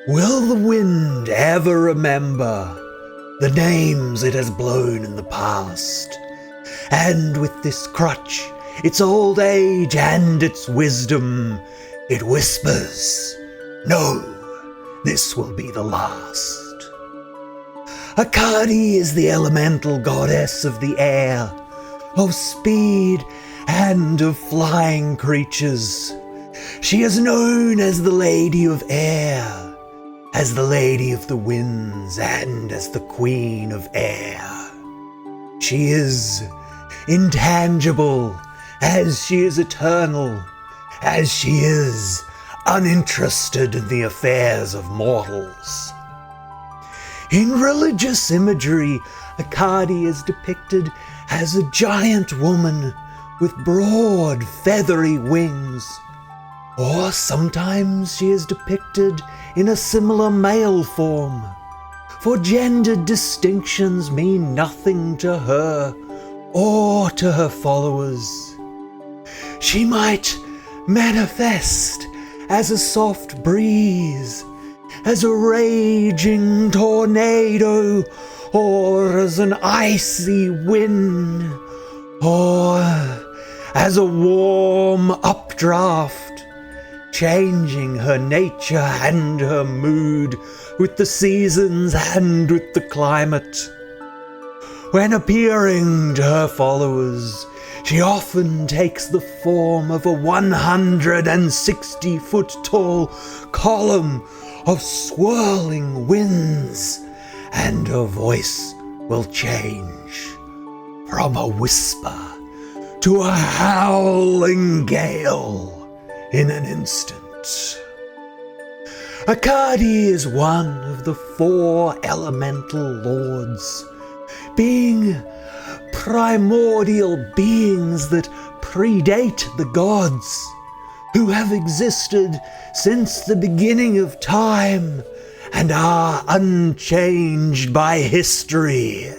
Will the wind ever remember the names it has blown in the past? And with this crutch, its old age and its wisdom, it whispers, "No, this will be the last." Akadi is the elemental goddess of the air, of speed and of flying creatures. She is known as the Lady of Air, as the Lady of the Winds, and as the Queen of Air. She is intangible, as she is eternal, as she is uninterested in the affairs of mortals. In religious imagery, Akadi is depicted as a giant woman with broad, feathery wings, or sometimes she is depicted in a similar male form, for gender distinctions mean nothing to her or to her followers. She might manifest as a soft breeze, as a raging tornado, or as an icy wind, or as a warm updraft, changing her nature and her mood with the seasons and with the climate. When appearing to her followers, she often takes the form of a 160-foot tall column of swirling winds, and her voice will change from a whisper to a howling gale in an instant. Akadi is one of the 4 elemental lords, being primordial beings that predate the gods, who have existed since the beginning of time and are unchanged by history.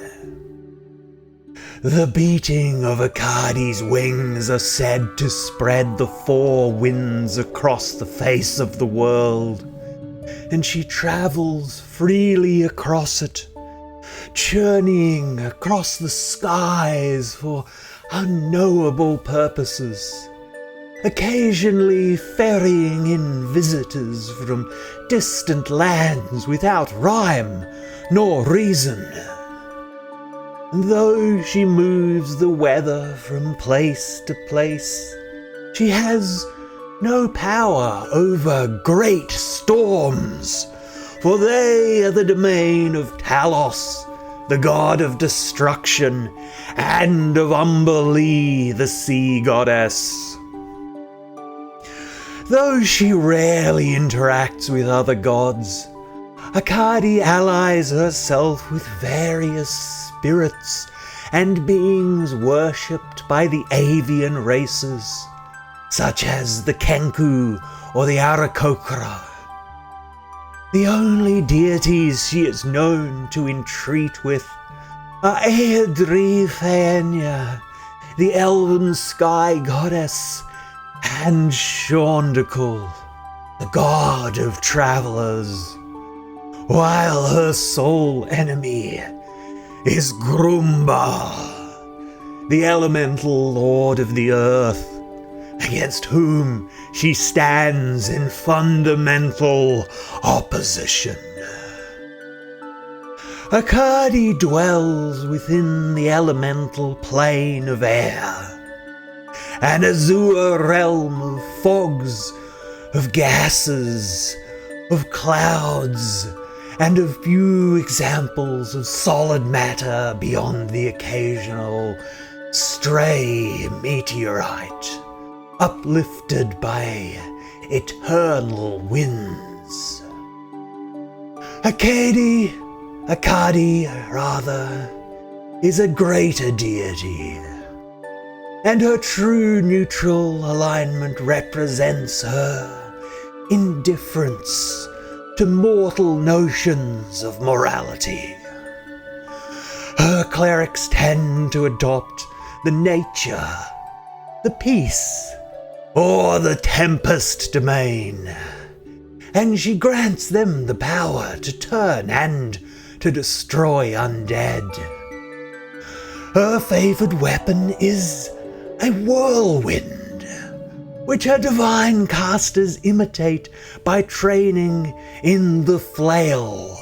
The beating of Akadi's wings are said to spread the 4 winds across the face of the world, and she travels freely across it, journeying across the skies for unknowable purposes, occasionally ferrying in visitors from distant lands without rhyme nor reason. Though she moves the weather from place to place, she has no power over great storms, for they are the domain of Talos, the god of destruction, and of Umberlee, the sea goddess. Though she rarely interacts with other gods, Akadi allies herself with various spirits and beings worshipped by the avian races, such as the Kenku or the Arakokra. The only deities she is known to entreat with are Aedri Faenia, the elven sky goddess, and Shaundical, the god of travelers, while her sole enemy is Grumba, the elemental lord of the earth, against whom she stands in fundamental opposition. Akadi dwells within the elemental plane of air, an azure realm of fogs, of gases, of clouds, and of few examples of solid matter beyond the occasional stray meteorite, uplifted by eternal winds. Akadi, is a greater deity, and her true neutral alignment represents her indifference to mortal notions of morality. Her clerics tend to adopt the nature, the peace, or the tempest domain, and she grants them the power to turn and to destroy undead. Her favored weapon is a whirlwind, which her divine casters imitate by training in the flail.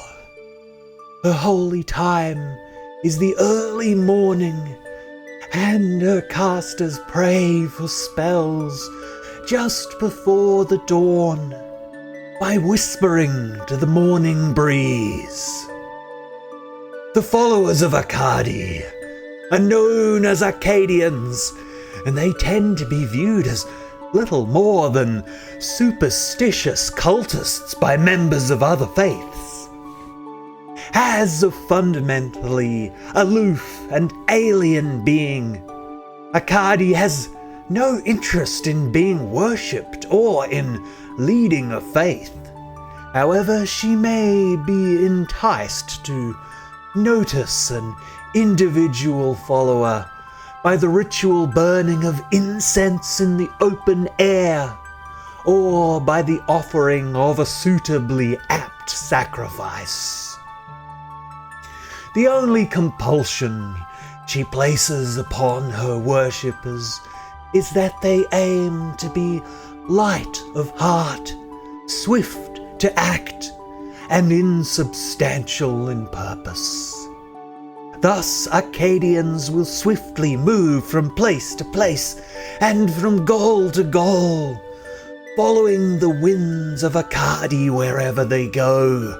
Her holy time is the early morning, and her casters pray for spells just before the dawn by whispering to the morning breeze. The followers of Akadi are known as Acadians, and they tend to be viewed as little more than superstitious cultists by members of other faiths. As a fundamentally aloof and alien being, Akadi has no interest in being worshipped or in leading a faith. However, she may be enticed to notice an individual follower by the ritual burning of incense in the open air, or by the offering of a suitably apt sacrifice. The only compulsion she places upon her worshippers is that they aim to be light of heart, swift to act, and insubstantial in purpose. Thus, Acadians will swiftly move from place to place and from goal to goal, following the winds of Akadi wherever they go,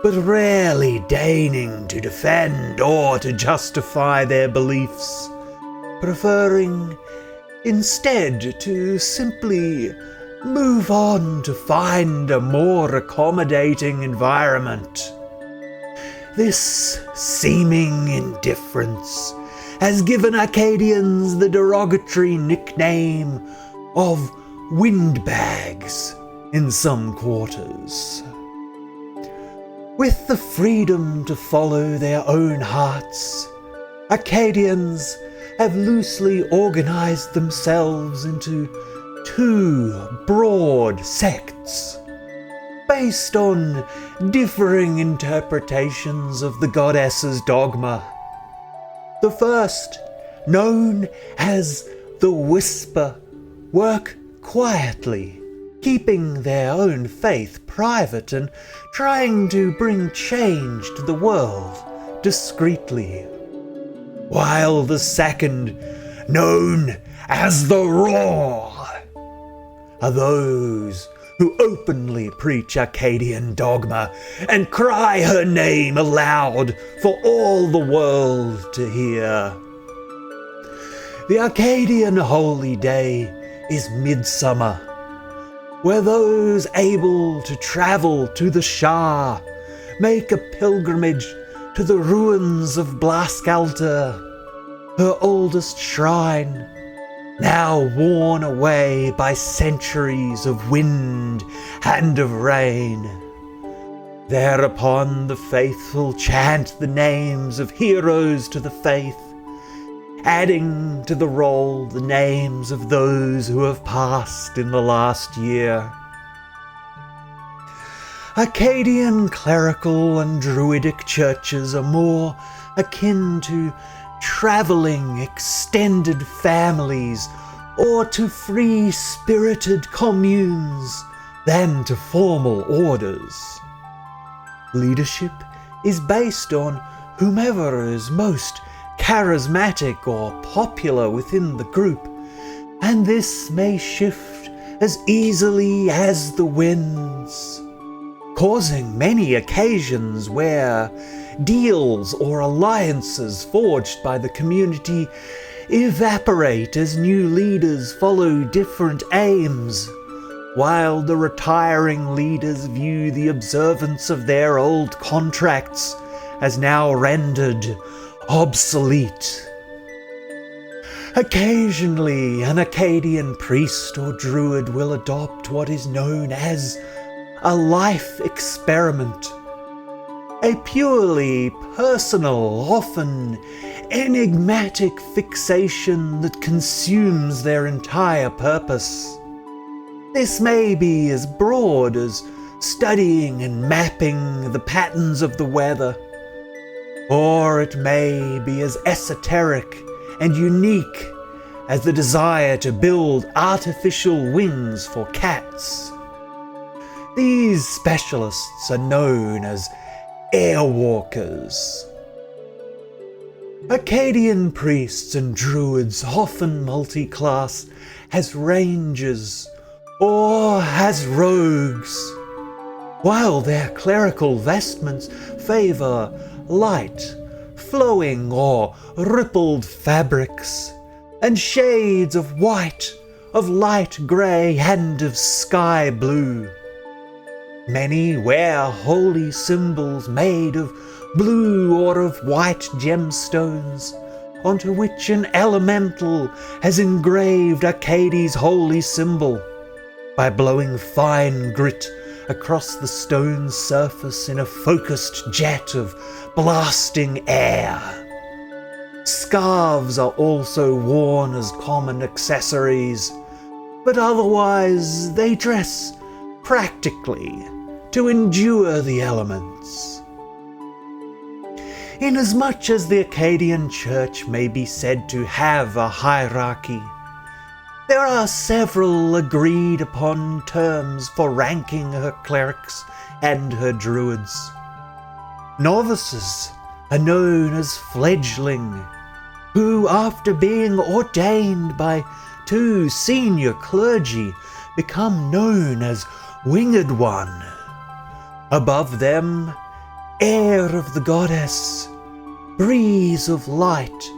but rarely deigning to defend or to justify their beliefs, preferring instead to simply move on to find a more accommodating environment. This seeming indifference has given Acadians the derogatory nickname of windbags in some quarters. With the freedom to follow their own hearts, Acadians have loosely organized themselves into two broad sects, based on differing interpretations of the goddess's dogma. The first, known as the Whisper, work quietly, keeping their own faith private and trying to bring change to the world discreetly, while the second, known as the Roar, are those who openly preach Acadian dogma and cry her name aloud for all the world to hear. The Acadian holy day is midsummer, where those able to travel to the Shah make a pilgrimage to the ruins of Blaskalter, her oldest shrine, now worn away by centuries of wind and of rain. Thereupon the faithful chant the names of heroes to the faith, adding to the roll the names of those who have passed in the last year. Acadian clerical and druidic churches are more akin to traveling extended families or to free-spirited communes than to formal orders. Leadership is based on whomever is most charismatic or popular within the group, and this may shift as easily as the winds, causing many occasions where deals or alliances forged by the community evaporate as new leaders follow different aims, while the retiring leaders view the observance of their old contracts as now rendered obsolete. Occasionally, an Acadian priest or druid will adopt what is known as a life experiment, a purely personal, often enigmatic fixation that consumes their entire purpose. This may be as broad as studying and mapping the patterns of the weather. Or it may be as esoteric and unique as the desire to build artificial wings for cats. These specialists are known as airwalkers. Acadian priests and druids often multi-class as rangers or as rogues, while their clerical vestments favour light, flowing or rippled fabrics, and shades of white, of light grey and of sky blue. Many wear holy symbols made of blue or of white gemstones, onto which an elemental has engraved Akadi's holy symbol by blowing fine grit across the stone surface in a focused jet of blasting air. Scarves are also worn as common accessories, but otherwise they dress practically to endure the elements. Inasmuch as the Acadian Church may be said to have a hierarchy, there are several agreed upon terms for ranking her clerics and her druids. Novices are known as fledgling, who, after being ordained by 2 senior clergy, become known as Winged One. Above them, Air of the Goddess, Breeze of Light,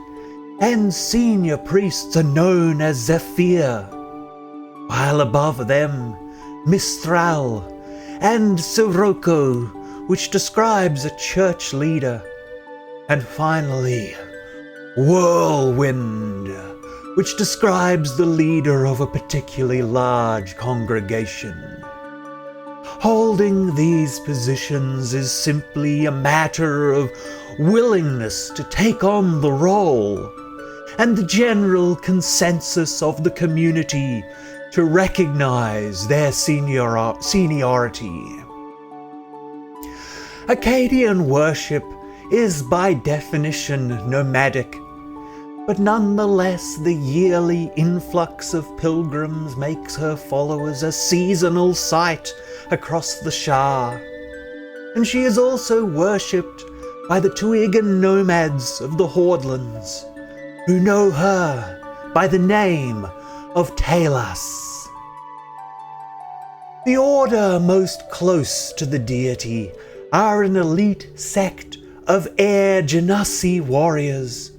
and senior priests are known as Zephyr, while above them, Mistral and Sirocco, which describes a church leader, and finally, Whirlwind, which describes the leader of a particularly large congregation. Holding these positions is simply a matter of willingness to take on the role, and the general consensus of the community to recognize their seniority. Acadian worship is by definition nomadic, but nonetheless the yearly influx of pilgrims makes her followers a seasonal sight across the Shah, and she is also worshipped by the Tuigan nomads of the Hordlands, who know her by the name of Talas. The order most close to the deity are an elite sect of Air Genasi warriors,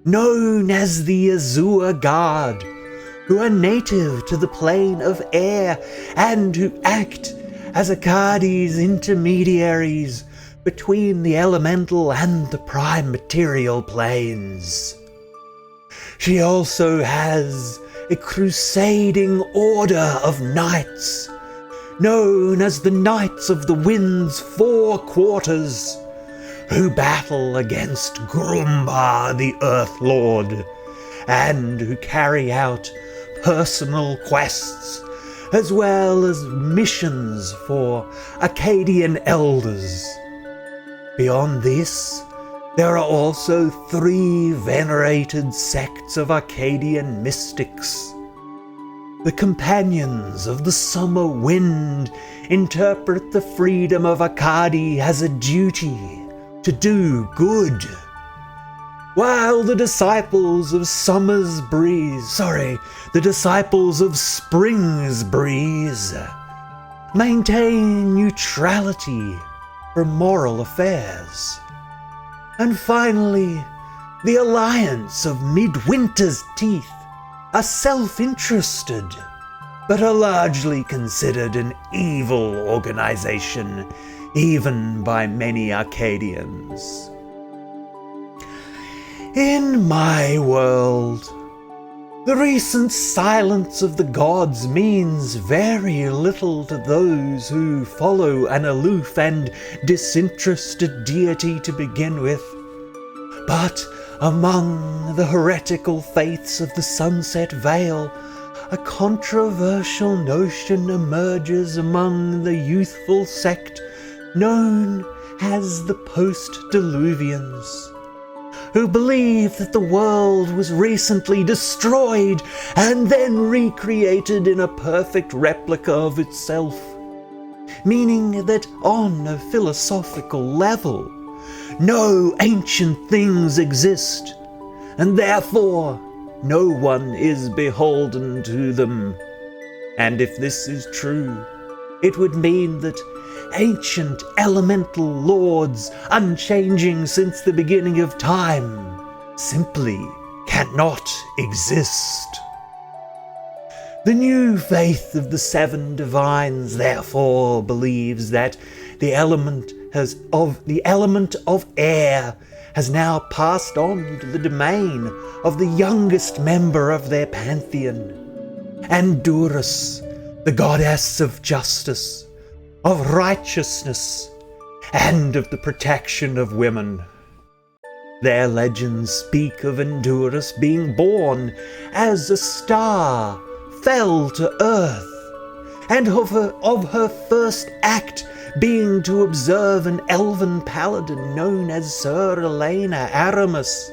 known as the Azure Guard, who are native to the plane of air and who act as Akadi's intermediaries between the elemental and the prime material planes. She also has a crusading order of knights, known as the Knights of the Wind's 4 Quarters, who battle against Grumbar the Earth Lord, and who carry out personal quests, as well as missions for Acadian elders. Beyond this, there are also 3 venerated sects of Acadian mystics. The Companions of the Summer Wind interpret the freedom of Akadi as a duty to do good, while the disciples of Spring's Breeze maintain neutrality from moral affairs. And finally, the Alliance of Midwinter's Teeth are self-interested, but are largely considered an evil organization, even by many Acadians. In my world, the recent silence of the gods means very little to those who follow an aloof and disinterested deity to begin with. But among the heretical faiths of the Sunset Vale a controversial notion emerges among the youthful sect known as the post-diluvians, who believe that the world was recently destroyed and then recreated in a perfect replica of itself, meaning that on a philosophical level, no ancient things exist, and therefore no one is beholden to them. And if this is true, it would mean that ancient elemental lords, unchanging since the beginning of time, simply cannot exist. The new faith of the seven divines therefore believes that the element of air has now passed on to the domain of the youngest member of their pantheon, Andurus, the goddess of justice, of righteousness, and of the protection of women. Their legends speak of Andurus being born as a star fell to earth, and of her first act being to observe an elven paladin known as Sir Elena Aramis,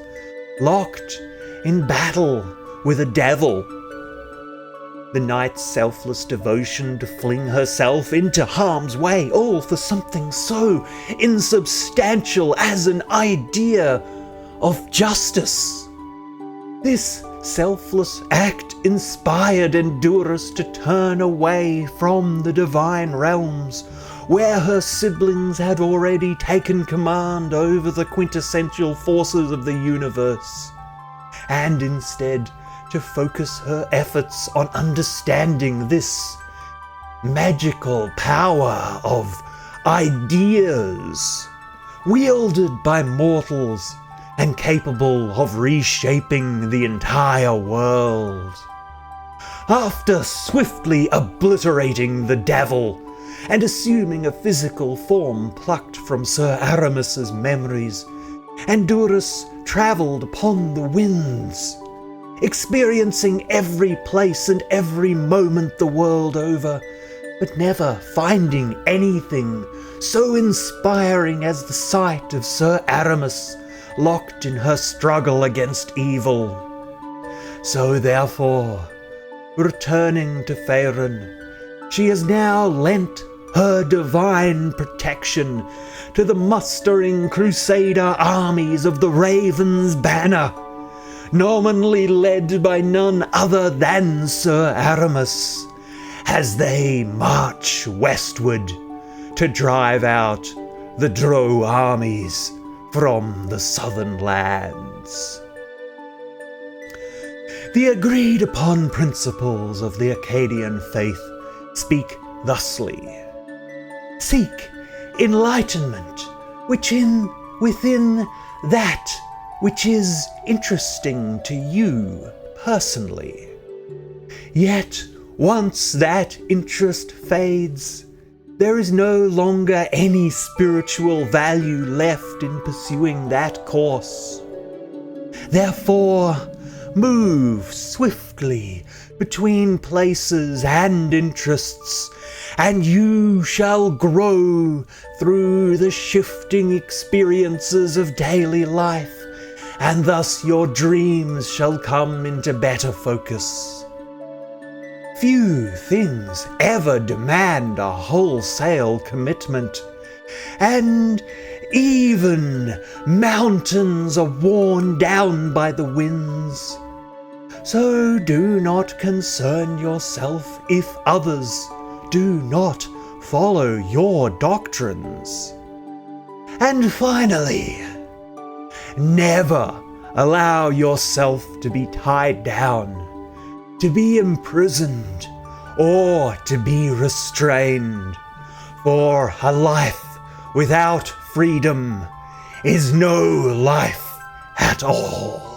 locked in battle with a devil. The knight's selfless devotion to fling herself into harm's way, all for something so insubstantial as an idea of justice. This selfless act inspired Andurus to turn away from the divine realms, where her siblings had already taken command over the quintessential forces of the universe, and instead to focus her efforts on understanding this magical power of ideas, wielded by mortals and capable of reshaping the entire world. After swiftly obliterating the devil and assuming a physical form plucked from Sir Aramis's memories, Andurus travelled upon the winds, experiencing every place and every moment the world over, but never finding anything so inspiring as the sight of Sir Aramis locked in her struggle against evil. So therefore, returning to Faerun, she has now lent her divine protection to the mustering crusader armies of the Raven's Banner, nominally led by none other than Sir Aramis, as they march westward to drive out the Drow armies from the southern lands. The agreed-upon principles of the Acadian faith speak thusly: seek enlightenment within that which is interesting to you personally. Yet, once that interest fades, there is no longer any spiritual value left in pursuing that course. Therefore, move swiftly between places and interests, and you shall grow through the shifting experiences of daily life, and thus your dreams shall come into better focus. Few things ever demand a wholesale commitment, and even mountains are worn down by the winds. So do not concern yourself if others do not follow your doctrines. And finally, never allow yourself to be tied down, to be imprisoned, or to be restrained, for a life without freedom is no life at all.